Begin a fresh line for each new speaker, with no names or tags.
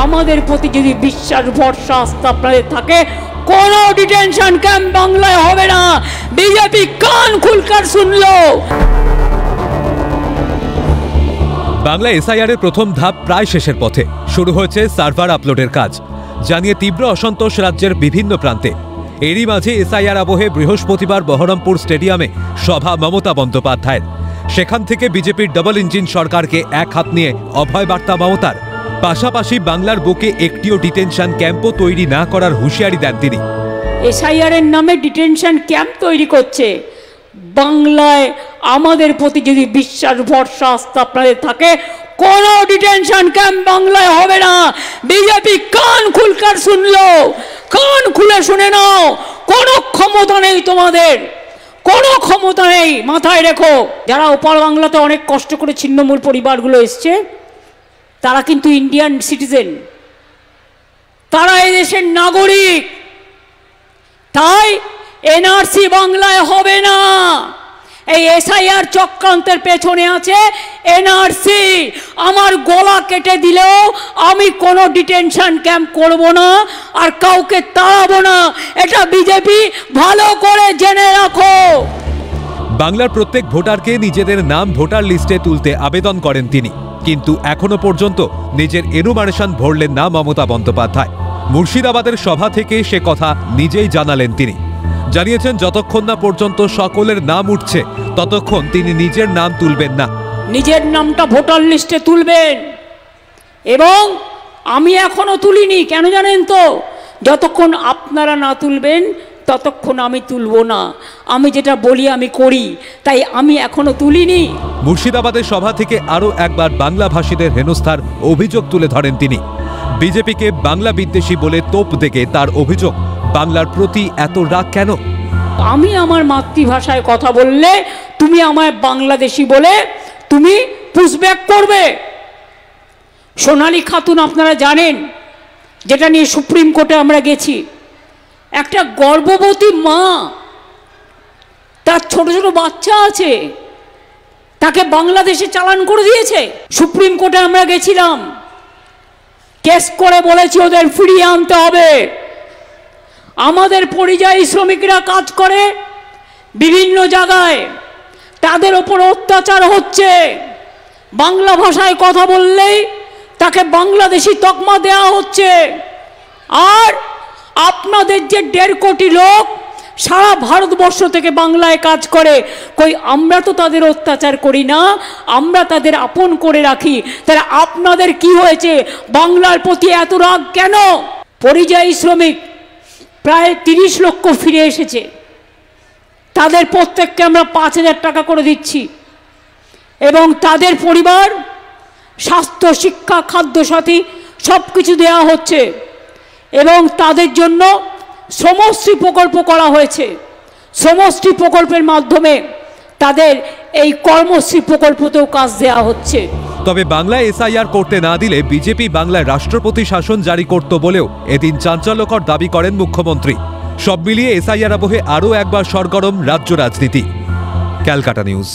আমাদের প্রতি যদি বিশ্বাস ভরসা আস্থা আপনাদের থাকে, কোনো ডিটেনশন ক্যাম্প বাংলায় হবে না। বিজেপি কান খুলকার শুনলো।
বাংলা এসআইআর এর প্রথম ধাপ প্রায় শেষের পথে। শুরু হয়েছে সার্ভার আপলোডের কাজ, জানিয়ে তীব্র অসন্তোষ রাজ্যের বিভিন্ন প্রান্তে। এরই মাঝে এসআইআর আবহে বৃহস্পতিবার বহরমপুর স্টেডিয়ামে সভা মমতা বন্দ্যোপাধ্যায়ের। সেখান থেকে বিজেপির ডবল ইঞ্জিন সরকারকে এক হাত নিয়ে অভয় বার্তা মমতার। পাশাপাশি বাংলার বুকে একটিও ডিটেনশন ক্যাম্পও তৈরি না করার হুঁশিয়ারি দেন তিনি।
এসআইআর এর নামে ডিটেনশন ক্যাম্প তৈরি করছে। বাংলায় আমাদের প্রতি যদি বিশ্বাস ভরসা আস্থা আপনাদের থাকে, কোনো ডিটেনশন ক্যাম্প বাংলায় হবে না। বিজেপি কান খুলকার শুনলো, কান খুলে শুনে নাও। কোনো ক্ষমতা নেই তোমাদের, কোনো ক্ষমতা নেই, মাথায় রেখো। যারা ওপার বাংলাতে অনেক কষ্ট করে ছিন্নমূল পরিবারগুলো এসছে, তারা কিন্তু ইন্ডিয়ান সিটিজেন, তারা এদেশের নাগরিক। তাই এনআরসি বাংলায় হবে না। এই এসআইআর চক্রান্তের পেছনে আছে এনআরসি। আমার গলা কেটে দিলেও আমি কোনো ডিটেনশন ক্যাম্প করব না আর কাউকে তাড়াবো না। এটা বিজেপি ভালো করে জেনে রাখো।
বাংলার প্রত্যেক ভোটারকে নিজেদের নাম ভোটার লিস্টে তুলতে আবেদন করেন তিনি, কিন্তু এখনো পর্যন্ত নিজের এনুমারেশন ভরলেন না মমতা বন্দ্যোপাধ্যায়। মুর্শিদাবাদের সভা থেকে সে কথা নিজেই জানালেন তিনি। জানিয়েছেন যতক্ষণ না পর্যন্ত সকলের নাম উঠছে ততক্ষণ তিনি নিজের নাম তুলবেন না।
নিজের নামটা ভোটার লিস্টে তুলবেন, এবং আমি এখনো তুলিনি। কেন জানেন তো? যতক্ষণ আপনারা না তুলবেন ততক্ষণ আমি তুলব না। আমি যেটা বলি আমি করি, তাই আমি এখনো তুলিনি।
মুর্শিদাবাদের সভা থেকে আরও একবার বাংলা ভাষীদের হেনস্থার অভিযোগ তুলে ধরেন তিনি। বিজেপিকে বাংলা বিদ্বেষী বলে তোপ দেখে তার অভিযোগ, বাংলার প্রতি এত রাগ কেন?
আমি আমার মাতৃভাষায় কথা বললে তুমি আমায় বাংলাদেশি বলে তুমি পুশব্যাক করবে। সোনালী খাতুন আপনারা জানেন, যেটা নিয়ে সুপ্রিম কোর্টে আমরা গেছি। একটা গর্ভবতী মা, তার ছোট ছোট বাচ্চা আছে, তাকে বাংলাদেশে চালান করে দিয়েছে। সুপ্রিম কোর্টে আমরা গেছিলাম, কেস করে বলেছি ওদের ফিরিয়ে আনতে হবে। আমাদের পরিযায়ী শ্রমিকরা কাজ করে বিভিন্ন জায়গায়, তাদের ওপর অত্যাচার হচ্ছে। বাংলা ভাষায় কথা বললেই তাকে বাংলাদেশি তকমা দেওয়া হচ্ছে। আর আপনাদের যে 1.5 কোটি লোক সারা ভারতবর্ষ থেকে বাংলায় কাজ করে, কই আমরা তো তাদের অত্যাচার করি না, আমরা তাদের আপন করে রাখি। তাহলে আপনাদের কি হয়েছে? বাংলার প্রতি এত রাগ কেন? পরিযায়ী শ্রমিক প্রায় 30 লক্ষ ফিরে এসেছে। তাদের প্রত্যেককে আমরা 5,000 টাকা করে দিচ্ছি, এবং তাদের পরিবার স্বাস্থ্য, শিক্ষা, খাদ্যসাথী সব কিছু দেওয়া হচ্ছে, এবং তাদের জন্য সমষ্টি প্রকল্প করা হয়েছে। সমষ্টি প্রকল্পের মাধ্যমে তাদের এই কর্মশ্রী প্রকল্পতেও কাজ দেওয়া হচ্ছে।
তবে বাংলায় এসআইআর করতে না দিলে বিজেপি বাংলায় রাষ্ট্রপতি শাসন জারি করত বলেও এদিন চাঞ্চল্যকর দাবি করেন মুখ্যমন্ত্রী। সব মিলিয়ে এসআইআর আবহে আরও একবার সরগরম রাজ্য রাজনীতি। ক্যালকাটা নিউজ।